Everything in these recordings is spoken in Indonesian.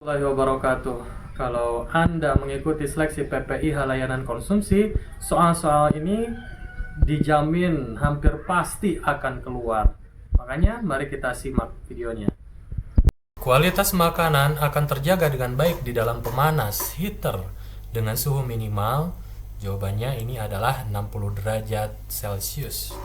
Warahmatullahi wabarakatuh. Kalau Anda mengikuti seleksi PPIH layanan konsumsi, soal-soal ini dijamin hampir pasti akan keluar. Makanya mari kita simak videonya. Kualitas makanan akan terjaga dengan baik di dalam pemanas heater dengan suhu minimal. Jawabannya ini adalah 60 derajat Celcius.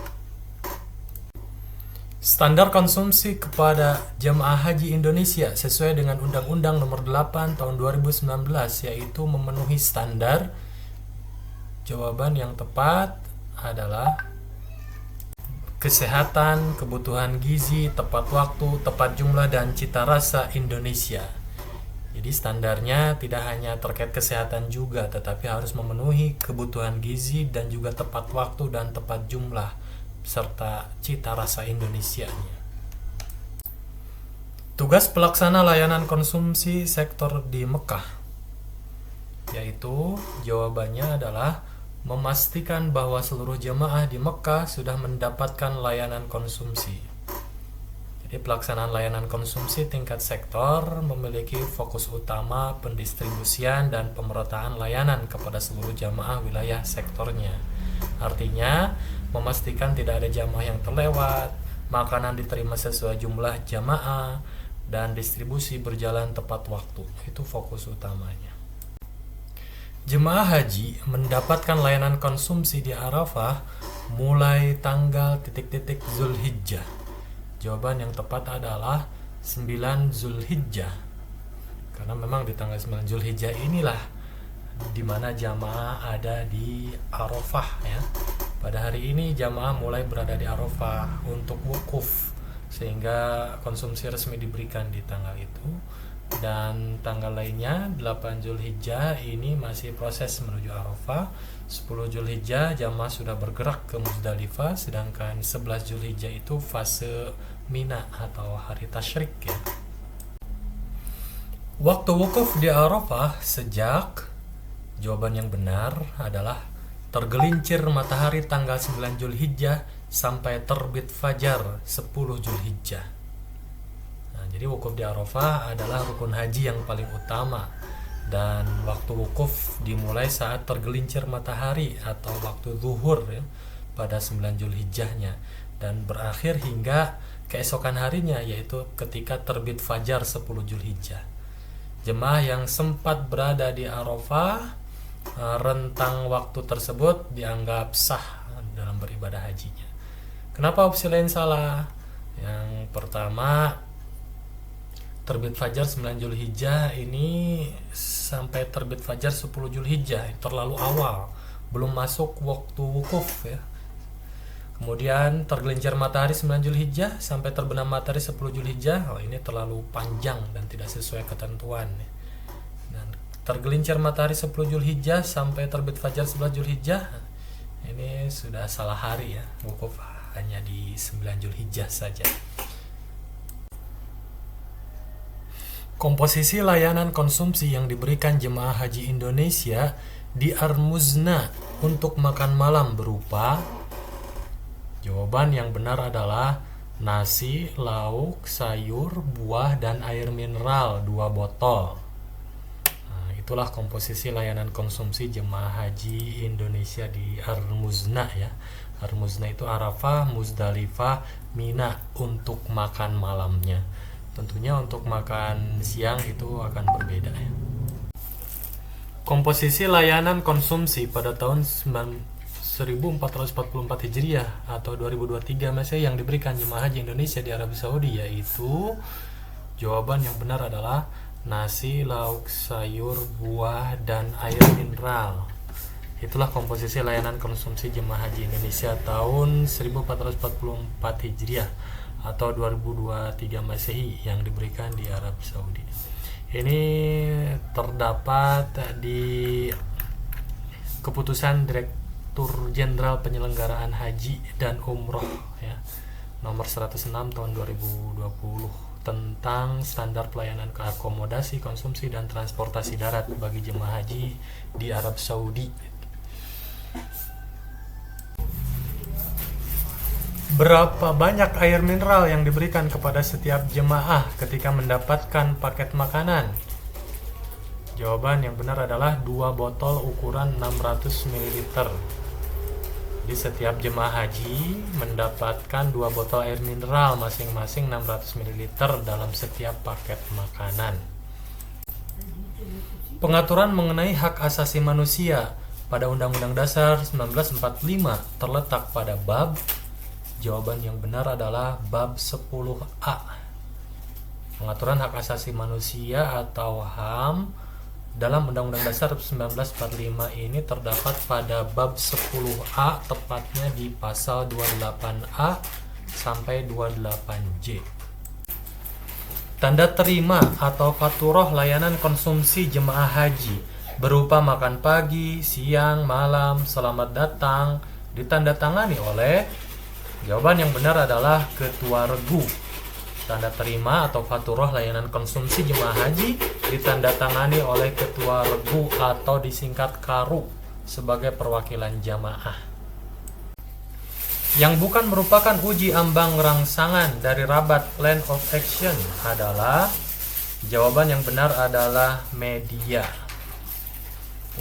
Standar konsumsi kepada jemaah haji Indonesia sesuai dengan Undang-Undang Nomor 8 Tahun 2019 yaitu memenuhi standar. Jawaban yang tepat adalah kesehatan, kebutuhan gizi, tepat waktu, tepat jumlah, dan cita rasa Indonesia. Jadi standarnya tidak hanya terkait kesehatan juga, tetapi harus memenuhi kebutuhan gizi dan juga tepat waktu dan tepat jumlah serta cita rasa Indonesianya. Tugas pelaksana layanan konsumsi sektor di Mekah, yaitu jawabannya adalah memastikan bahwa seluruh jemaah di Mekah sudah mendapatkan layanan konsumsi. Jadi pelaksanaan layanan konsumsi tingkat sektor memiliki fokus utama pendistribusian dan pemerataan layanan kepada seluruh jemaah wilayah sektornya. Artinya, memastikan tidak ada jamaah yang terlewat, makanan diterima sesuai jumlah jamaah, dan distribusi berjalan tepat waktu. Itu fokus utamanya. Jemaah haji mendapatkan layanan konsumsi di Arafah mulai tanggal titik-titik Zulhijjah. Jawaban yang tepat adalah 9 Zulhijjah. Karena memang di tanggal 9 Zulhijjah inilah di mana jamaah ada di Arafah ya. Pada hari ini jamaah mulai berada di Arafah untuk wukuf sehingga konsumsi resmi diberikan di tanggal itu, dan tanggal lainnya 8 Zulhijjah ini masih proses menuju Arafah. 10 Zulhijjah jamaah sudah bergerak ke Muzdalifah, sedangkan 11 Zulhijjah itu fase Mina atau hari tasyrik ya. Waktu wukuf di Arafah sejak, jawaban yang benar adalah tergelincir matahari tanggal 9 Zulhijjah sampai terbit fajar 10 Zulhijjah. Nah, jadi wukuf di Arafah adalah rukun haji yang paling utama, dan waktu wukuf dimulai saat tergelincir matahari atau waktu zuhur ya, pada 9 Zulhijjahnya, dan berakhir hingga keesokan harinya yaitu ketika terbit fajar 10 Zulhijjah. Jemaah yang sempat berada di Arafah rentang waktu tersebut dianggap sah dalam beribadah hajinya. Kenapa opsi lain salah? Yang pertama, terbit fajar 9 Zulhijjah ini sampai terbit fajar 10 Zulhijjah terlalu awal, belum masuk waktu wukuf ya. Kemudian tergelincir matahari 9 Zulhijjah sampai terbenam matahari 10 Zulhijjah, ini terlalu panjang dan tidak sesuai ketentuan ya. Tergelincir matahari 10 Zulhijjah sampai terbit fajar 11 Zulhijjah, ini sudah salah hari ya, wukuf hanya di 9 Zulhijjah saja. Komposisi layanan konsumsi yang diberikan jemaah haji Indonesia di Al-Muzna untuk makan malam berupa, jawaban yang benar adalah nasi, lauk, sayur, buah, dan air mineral 2 botol. Itulah komposisi layanan konsumsi jemaah haji Indonesia di Al-Muzna ya. Al-Muzna itu Arafah, Muzdalifah, Mina untuk makan malamnya. Tentunya untuk makan siang itu akan berbeda ya. Komposisi layanan konsumsi pada tahun 1444 Hijriah atau 2023 Masehi yang diberikan jemaah haji Indonesia di Arab Saudi, yaitu jawaban yang benar adalah nasi, lauk, sayur, buah, dan air mineral. Itulah komposisi layanan konsumsi jemaah haji Indonesia tahun 1444 Hijriah atau 2023 Masehi yang diberikan di Arab Saudi. Ini terdapat di keputusan Direktur Jenderal Penyelenggaraan Haji dan Umroh ya, nomor 106 tahun 2020 tentang standar pelayanan akomodasi, konsumsi, dan transportasi darat bagi jemaah haji di Arab Saudi. Berapa banyak air mineral yang diberikan kepada setiap jemaah ketika mendapatkan paket makanan? Jawaban yang benar adalah 2 botol ukuran 600 ml. Jadi setiap jemaah haji mendapatkan 2 botol air mineral masing-masing 600 ml dalam setiap paket makanan. Pengaturan mengenai hak asasi manusia pada Undang-Undang Dasar 1945 terletak pada bab. Jawaban yang benar adalah bab 10A. Pengaturan hak asasi manusia atau HAM dalam Undang-Undang Dasar 1945 ini terdapat pada bab 10A, tepatnya di pasal 28A sampai 28J. Tanda terima atau faturah layanan konsumsi jemaah haji berupa makan pagi, siang, malam, selamat datang ditandatangani oleh. Jawaban yang benar adalah Ketua Regu. Tanda terima atau faturah layanan konsumsi jemaah haji ditandatangani oleh Ketua Regu atau disingkat KARU sebagai perwakilan jamaah. Yang bukan merupakan uji ambang rangsangan dari Rabat Plan of Action adalah. Jawaban yang benar adalah media.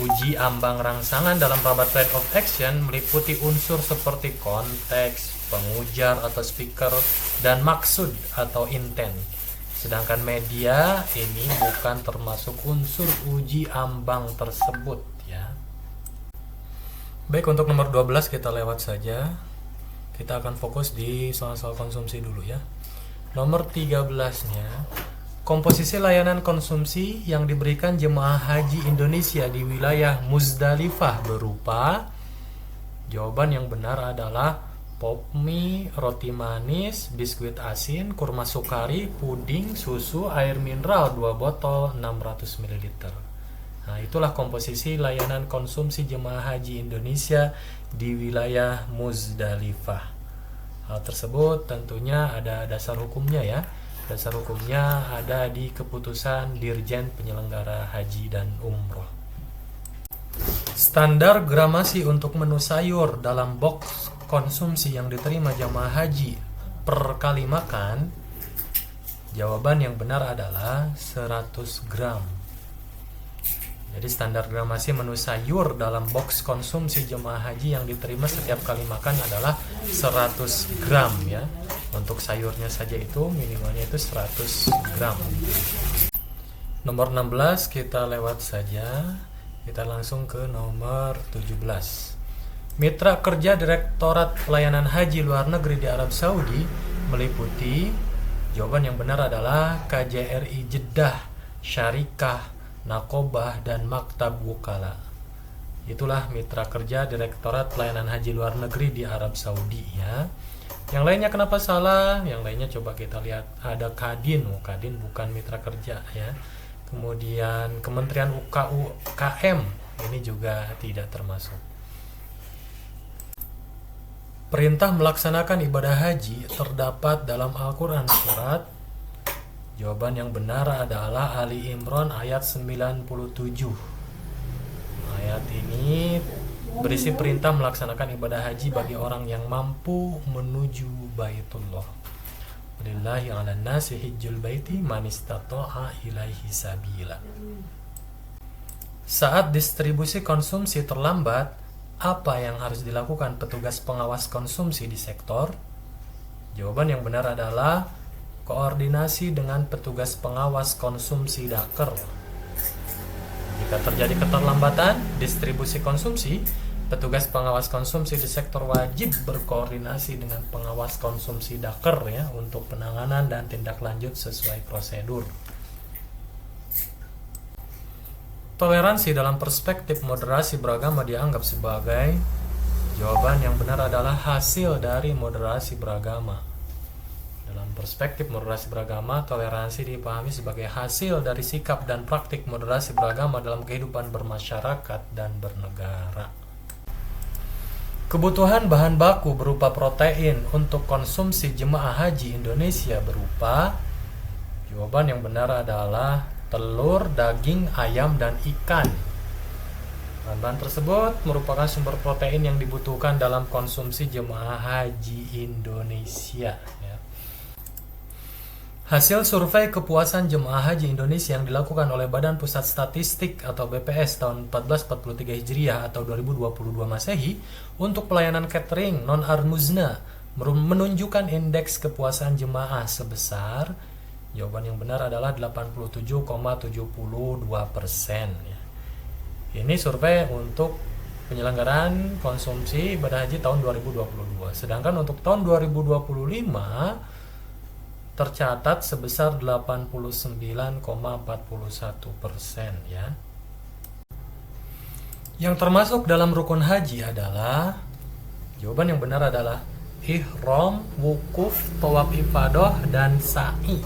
Uji ambang rangsangan dalam Rabat Plan of Action meliputi unsur seperti konteks, pengujar atau speaker, dan maksud atau intent. Sedangkan media ini bukan termasuk unsur uji ambang tersebut ya. Baik, untuk nomor 12 kita lewat saja. Kita akan fokus di soal-soal konsumsi dulu ya. Nomor 13-nya, komposisi layanan konsumsi yang diberikan jemaah haji Indonesia di wilayah Muzdalifah berupa. Jawaban yang benar adalah pop mie, roti manis, biskuit asin, kurma sukari, puding, susu, air mineral 2 botol 600 ml. Nah, itulah komposisi layanan konsumsi jemaah haji Indonesia di wilayah Muzdalifah. Hal tersebut tentunya ada dasar hukumnya ya. Dasar hukumnya ada di keputusan Dirjen Penyelenggara Haji dan Umroh. Standar gramasi untuk menu sayur dalam box konsumsi yang diterima jamaah haji per kali makan. Jawaban yang benar adalah 100 gram. Jadi standar gramasi menu sayur dalam box konsumsi jemaah haji yang diterima setiap kali makan adalah 100 gram ya. Untuk sayurnya saja itu minimalnya itu 100 gram. Nomor 16 kita lewat saja. Kita langsung ke nomor 17. Mitra kerja Direktorat Pelayanan Haji Luar Negeri di Arab Saudi meliputi. Jawaban yang benar adalah KJRI Jeddah, Syarikah, Nakobah, dan Maktab Wukala. Itulah mitra kerja Direktorat Pelayanan Haji Luar Negeri di Arab Saudi ya. Yang lainnya kenapa salah? Yang lainnya coba kita lihat. Ada Kadin. Kadin bukan mitra kerja ya. Kemudian Kementerian UKM ini juga tidak termasuk. Perintah melaksanakan ibadah haji terdapat dalam Al-Quran surat. Jawaban yang benar adalah Ali Imran ayat 97. Ayat ini berisi perintah melaksanakan ibadah haji bagi orang yang mampu menuju Baitullah. Lillahi 'alan nasi hijjul baiti man istata'a ilaihi sabila. Saat distribusi konsumsi terlambat, apa yang harus dilakukan petugas pengawas konsumsi di sektor? Jawaban yang benar adalah koordinasi dengan petugas pengawas konsumsi Daker. Jika terjadi keterlambatan distribusi konsumsi, petugas pengawas konsumsi di sektor wajib berkoordinasi dengan pengawas konsumsi Daker ya untuk penanganan dan tindak lanjut sesuai prosedur. Toleransi dalam perspektif moderasi beragama dianggap sebagai. Jawaban yang benar adalah hasil dari moderasi beragama. Dalam perspektif moderasi beragama, toleransi dipahami sebagai hasil dari sikap dan praktik moderasi beragama dalam kehidupan bermasyarakat dan bernegara. Kebutuhan bahan baku berupa protein untuk konsumsi jemaah haji Indonesia berupa. Jawaban yang benar adalah telur, daging, ayam, dan ikan. Bahan-bahan tersebut merupakan sumber protein yang dibutuhkan dalam konsumsi jemaah haji Indonesia ya. Hasil survei kepuasan jemaah haji Indonesia yang dilakukan oleh Badan Pusat Statistik atau BPS tahun 1443 Hijriah atau 2022 Masehi untuk pelayanan catering non-armuzna menunjukkan indeks kepuasan jemaah sebesar, jawaban yang benar adalah 87,72%. Ini survei untuk penyelenggaraan konsumsi ibadah haji tahun 2022. Sedangkan untuk tahun 2025 tercatat sebesar 89,41% ya. Yang termasuk dalam rukun haji adalah, jawaban yang benar adalah ihram, wukuf, tawaf ifadah, dan sa'i.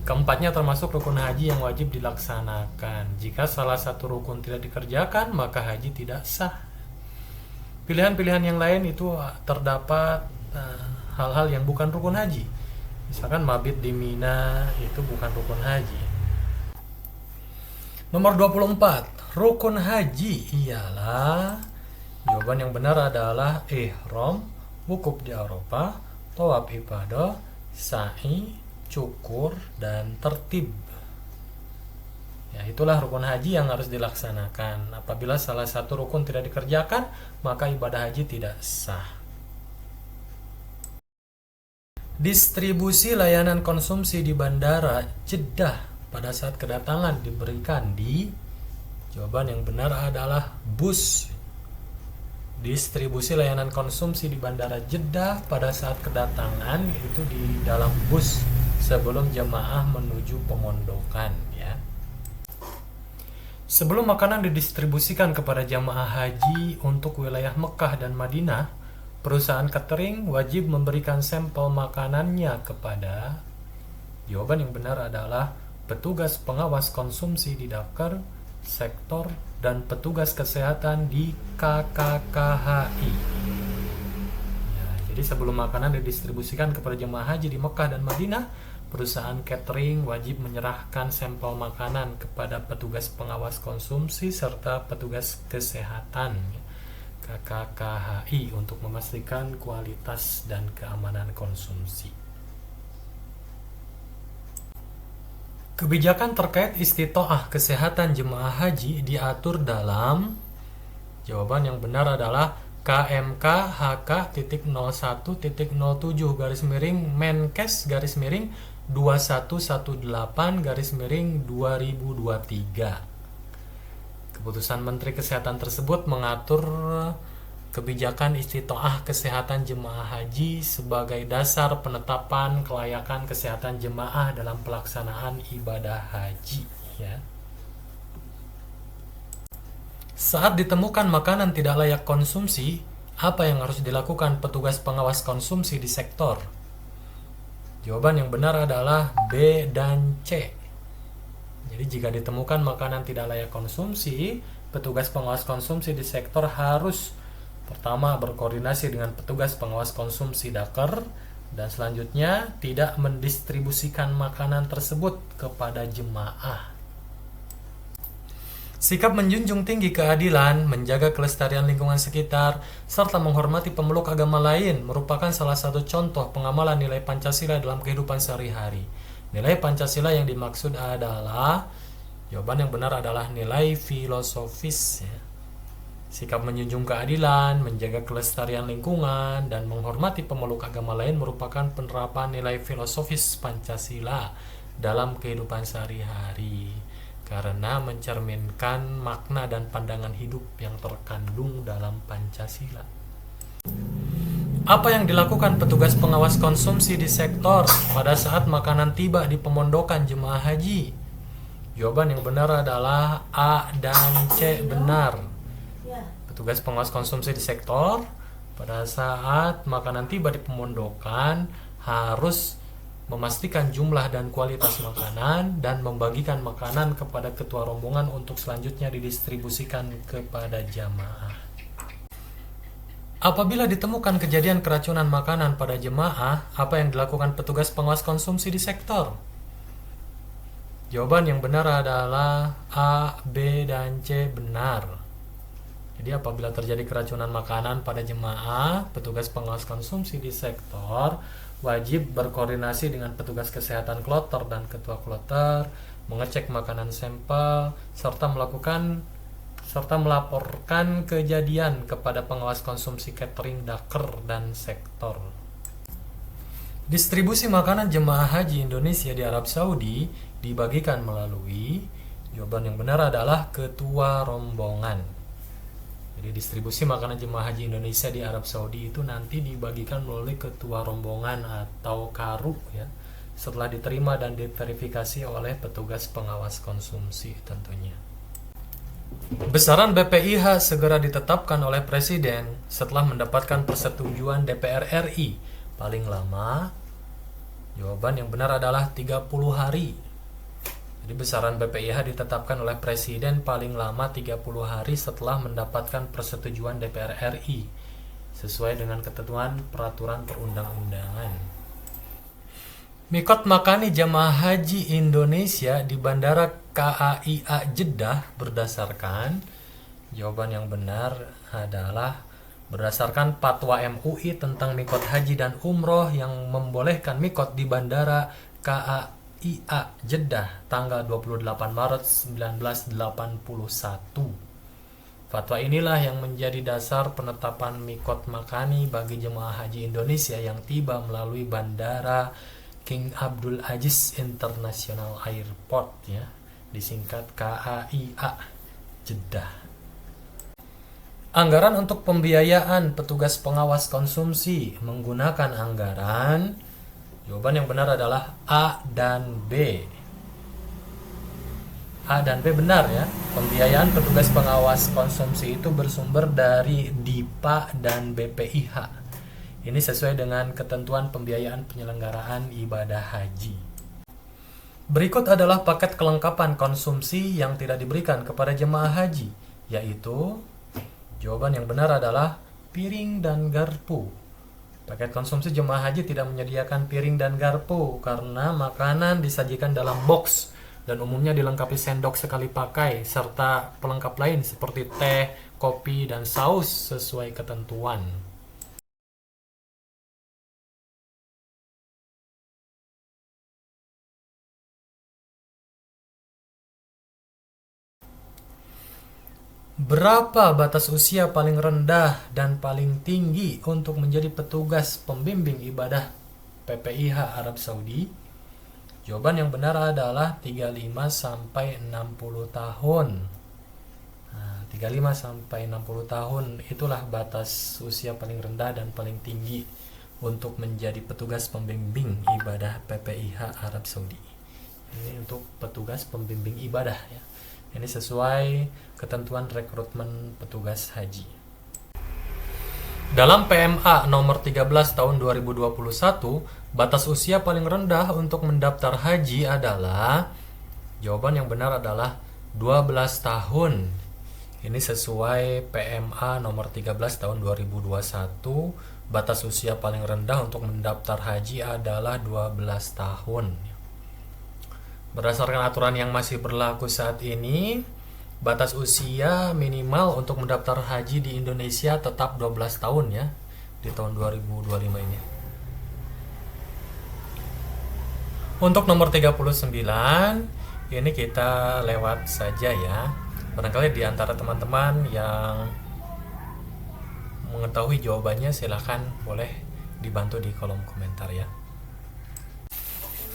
Keempatnya termasuk rukun haji yang wajib dilaksanakan. Jika salah satu rukun tidak dikerjakan, maka haji tidak sah. Pilihan-pilihan yang lain itu terdapat hal-hal yang bukan rukun haji. Misalkan mabit di Mina itu bukan rukun haji. Nomor 24, rukun haji ialah, jawaban yang benar adalah ihram, wukuf di Arafah, tawaf ifadah, sa'i, cukur, dan tertib. Ya, itulah rukun haji yang harus dilaksanakan. Apabila salah satu rukun tidak dikerjakan, maka ibadah haji tidak sah. Distribusi layanan konsumsi di Bandara Jeddah pada saat kedatangan diberikan di, jawaban yang benar adalah bus. Distribusi layanan konsumsi di Bandara Jeddah pada saat kedatangan itu di dalam bus sebelum jemaah menuju pemondokan ya. Sebelum makanan didistribusikan kepada jemaah haji untuk wilayah Mekah dan Madinah, perusahaan catering wajib memberikan sampel makanannya kepada, jawaban yang benar adalah petugas pengawas konsumsi di Dakar, sektor, dan petugas kesehatan di KKKHI. Ya, jadi sebelum makanan didistribusikan kepada jemaah haji di Mekah dan Madinah, perusahaan catering wajib menyerahkan sampel makanan kepada petugas pengawas konsumsi serta petugas kesehatan KKKHI untuk memastikan kualitas dan keamanan konsumsi. Kebijakan terkait istitoah kesehatan jemaah haji diatur dalam, jawaban yang benar adalah KMK HK-Menkes-2118-2118-2023. Keputusan Menteri Kesehatan tersebut mengatur kebijakan istitoah kesehatan jemaah haji sebagai dasar penetapan kelayakan kesehatan jemaah dalam pelaksanaan ibadah haji ya. Saat ditemukan makanan tidak layak konsumsi, apa yang harus dilakukan petugas pengawas konsumsi di sektor? Jawaban yang benar adalah B dan C. Jadi jika ditemukan makanan tidak layak konsumsi, petugas pengawas konsumsi di sektor harus pertama berkoordinasi dengan petugas pengawas konsumsi Dakar dan selanjutnya tidak mendistribusikan makanan tersebut kepada jemaah. Sikap menjunjung tinggi keadilan, menjaga kelestarian lingkungan sekitar, serta menghormati pemeluk agama lain merupakan salah satu contoh pengamalan nilai Pancasila dalam kehidupan sehari-hari. Nilai Pancasila yang dimaksud adalah, jawaban yang benar adalah nilai filosofis ya. Sikap menjunjung keadilan, menjaga kelestarian lingkungan, dan menghormati pemeluk agama lain merupakan penerapan nilai filosofis Pancasila dalam kehidupan sehari-hari karena mencerminkan makna dan pandangan hidup yang terkandung dalam Pancasila. Apa yang dilakukan petugas pengawas konsumsi di sektor pada saat makanan tiba di pemondokan jemaah haji? Jawaban yang benar adalah A dan C benar. Petugas pengawas konsumsi di sektor pada saat makanan tiba di pemondokan harus memastikan jumlah dan kualitas makanan dan membagikan makanan kepada ketua rombongan untuk selanjutnya didistribusikan kepada jamaah. Apabila ditemukan kejadian keracunan makanan pada jemaah, apa yang dilakukan petugas pengawas konsumsi di sektor? Jawaban yang benar adalah A, B, dan C benar. Jadi apabila terjadi keracunan makanan pada jemaah, petugas pengawas konsumsi di sektor wajib berkoordinasi dengan petugas kesehatan kloter dan ketua kloter, mengecek makanan sampel, serta melaporkan kejadian kepada pengawas konsumsi catering, daker, dan sektor. Distribusi makanan jemaah haji Indonesia di Arab Saudi dibagikan melalui, jawaban yang benar adalah ketua rombongan. Jadi distribusi makanan jemaah haji Indonesia di Arab Saudi itu nanti dibagikan melalui ketua rombongan atau karu ya, setelah diterima dan diverifikasi oleh petugas pengawas konsumsi tentunya. Besaran BPIH segera ditetapkan oleh Presiden setelah mendapatkan persetujuan DPR RI. Paling lama, jawaban yang benar adalah 30 hari. Jadi besaran BPIH ditetapkan oleh Presiden paling lama 30 hari setelah mendapatkan persetujuan DPR RI sesuai dengan ketentuan peraturan perundang-undangan. Mikot makani jamaah haji Indonesia di Bandara KAIA Jeddah berdasarkan, jawaban yang benar adalah berdasarkan fatwa MUI tentang mikot haji dan umroh yang membolehkan mikot di Bandara KAIA Jeddah tanggal 28 Maret 1981. Fatwa inilah yang menjadi dasar penetapan mikot makani bagi jemaah haji Indonesia yang tiba melalui Bandara King Abdul Aziz International Airport ya, disingkat KAIA Jeddah. Anggaran untuk pembiayaan petugas pengawas konsumsi menggunakan anggaran, jawaban yang benar adalah A dan B. A dan B benar ya. Pembiayaan petugas pengawas konsumsi itu bersumber dari DIPA dan BPIH. Ini sesuai dengan ketentuan pembiayaan penyelenggaraan ibadah haji. Berikut adalah paket kelengkapan konsumsi yang tidak diberikan kepada jemaah haji, yaitu jawaban yang benar adalah piring dan garpu. Paket konsumsi jemaah haji tidak menyediakan piring dan garpu karena makanan disajikan dalam box dan umumnya dilengkapi sendok sekali pakai serta pelengkap lain seperti teh, kopi, dan saus sesuai ketentuan. Berapa batas usia paling rendah dan paling tinggi untuk menjadi petugas pembimbing ibadah PPIH Arab Saudi? Jawaban yang benar adalah 35 sampai 60 tahun. Nah, 35 sampai 60 tahun itulah batas usia paling rendah dan paling tinggi untuk menjadi petugas pembimbing ibadah PPIH Arab Saudi. Ini untuk petugas pembimbing ibadah ya. Ini sesuai ketentuan rekrutmen petugas haji. Dalam PMA nomor 13 tahun 2021, batas usia paling rendah untuk mendaftar haji adalah, jawaban yang benar adalah 12 tahun. Ini sesuai PMA nomor 13 tahun 2021, batas usia paling rendah untuk mendaftar haji adalah 12 tahun. Berdasarkan aturan yang masih berlaku saat ini, batas usia minimal untuk mendaftar haji di Indonesia tetap 12 tahun ya, di tahun 2025 ini. Untuk nomor 39, ini kita lewat saja ya. Barangkali di antara teman-teman yang mengetahui jawabannya silahkan boleh dibantu di kolom komentar ya.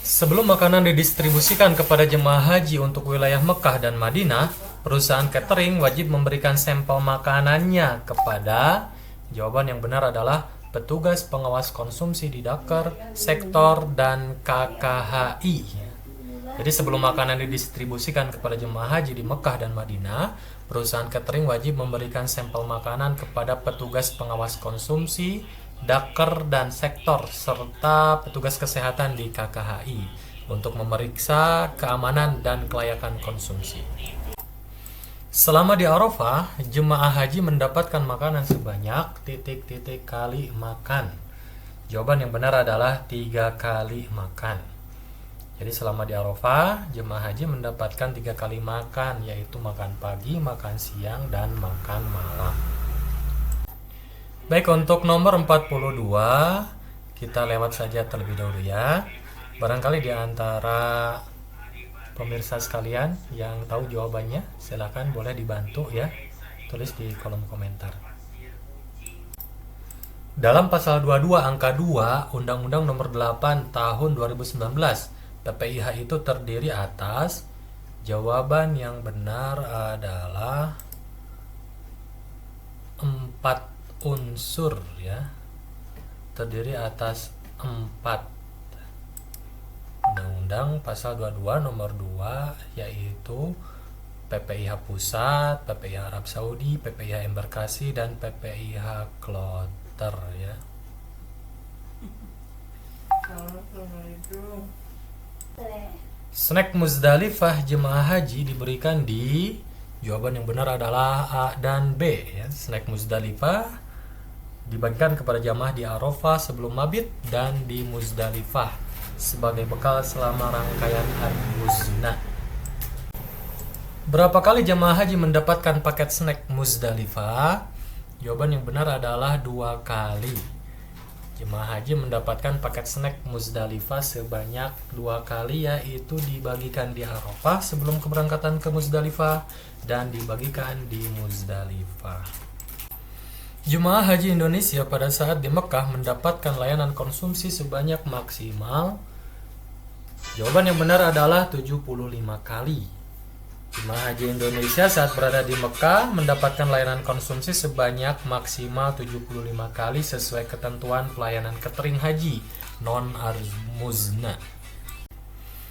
Sebelum makanan didistribusikan kepada jemaah haji untuk wilayah Mekah dan Madinah, perusahaan catering wajib memberikan sampel makanannya kepada, jawaban yang benar adalah petugas pengawas konsumsi di Daker, sektor, dan KKHI. Jadi sebelum makanan didistribusikan kepada jemaah haji di Mekah dan Madinah, perusahaan catering wajib memberikan sampel makanan kepada petugas pengawas konsumsi, Daker, dan sektor, serta petugas kesehatan di KKHI untuk memeriksa keamanan dan kelayakan konsumsi. Selama di Arafah, jemaah haji mendapatkan makanan sebanyak titik-titik kali makan. Jawaban yang benar adalah 3 kali makan. Jadi selama di Arafah, jemaah haji mendapatkan 3 kali makan, yaitu makan pagi, makan siang, dan makan malam. Baik, untuk nomor 42, kita lewat saja terlebih dahulu ya. Barangkali di antara pemirsa sekalian yang tahu jawabannya, silakan boleh dibantu ya, tulis di kolom komentar. Dalam pasal 22 angka 2 Undang-Undang Nomor 8 Tahun 2019, PPIH itu terdiri atas, jawaban yang benar adalah 4 unsur ya. Terdiri atas 4. Undang-Undang pasal 22 nomor 2 yaitu PPIH Pusat, PPIH Arab Saudi, PPIH Embarkasi, dan PPIH Kloter ya. Snack Muzdalifah jemaah haji diberikan di, jawaban yang benar adalah A dan B ya. Snack Muzdalifah dibagikan kepada jamaah di Arafah sebelum mabit dan di Muzdalifah sebagai bekal selama rangkaian Al-Muznah. Berapa kali jamaah haji mendapatkan paket snack Muzdalifah? Jawaban yang benar adalah 2 kali. Jemaah haji mendapatkan paket snack Muzdalifah sebanyak 2 kali, yaitu dibagikan di Arafah sebelum keberangkatan ke Muzdalifah dan dibagikan di Muzdalifah. Jemaah haji Indonesia pada saat di Mekah mendapatkan layanan konsumsi sebanyak maksimal, jawaban yang benar adalah 75 kali. Jemaah haji Indonesia saat berada di Mekah mendapatkan layanan konsumsi sebanyak maksimal 75 kali sesuai ketentuan pelayanan catering haji non-Al-Muznah.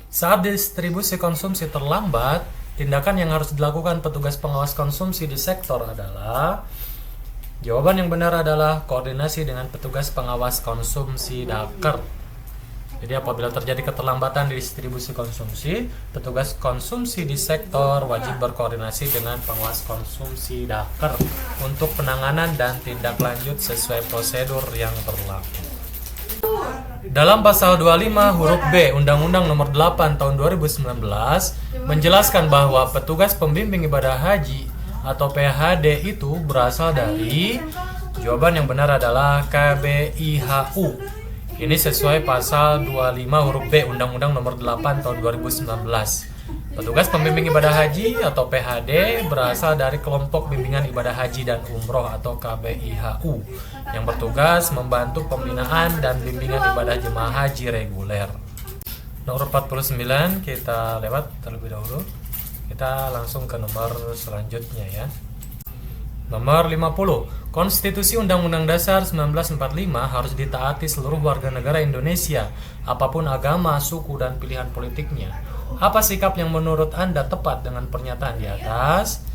Saat distribusi konsumsi terlambat, tindakan yang harus dilakukan petugas pengawas konsumsi di sektor adalah, jawaban yang benar adalah koordinasi dengan petugas pengawas konsumsi Daker. Jadi apabila terjadi keterlambatan di distribusi konsumsi, petugas konsumsi di sektor wajib berkoordinasi dengan pengawas konsumsi Daker untuk penanganan dan tindak lanjut sesuai prosedur yang berlaku. Dalam pasal 25 huruf B Undang-Undang Nomor 8 Tahun 2019 menjelaskan bahwa petugas pembimbing ibadah haji atau PHD itu berasal dari, jawaban yang benar adalah KBIHU. Ini sesuai pasal 25 huruf B Undang-Undang Nomor 8 Tahun 2019. Petugas pembimbing ibadah haji atau PHD berasal dari kelompok bimbingan ibadah haji dan umroh atau KBIHU yang bertugas membantu pembinaan dan bimbingan ibadah jemaah haji reguler. Nomor 49 kita lewat terlebih dahulu. Kita langsung ke nomor selanjutnya ya. Nomor 50. Konstitusi Undang-Undang Dasar 1945 harus ditaati seluruh warga negara Indonesia, apapun agama, suku, dan pilihan politiknya. Apa sikap yang menurut Anda tepat dengan pernyataan di atas?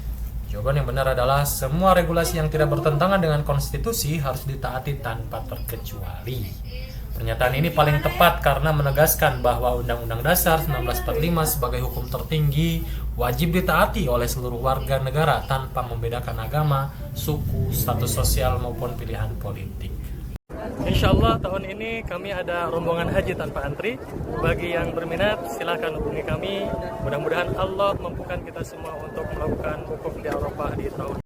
Jawaban yang benar adalah semua regulasi yang tidak bertentangan dengan konstitusi harus ditaati tanpa terkecuali. Pernyataan ini paling tepat karena menegaskan bahwa Undang-Undang Dasar 1945 sebagai hukum tertinggi wajib ditaati oleh seluruh warga negara tanpa membedakan agama, suku, status sosial maupun pilihan politik. Insya Allah tahun ini kami ada rombongan haji tanpa antri. Bagi yang berminat silahkan hubungi kami. Mudah-mudahan Allah mampukan kita semua untuk melakukan wukuf di Arafah di tahun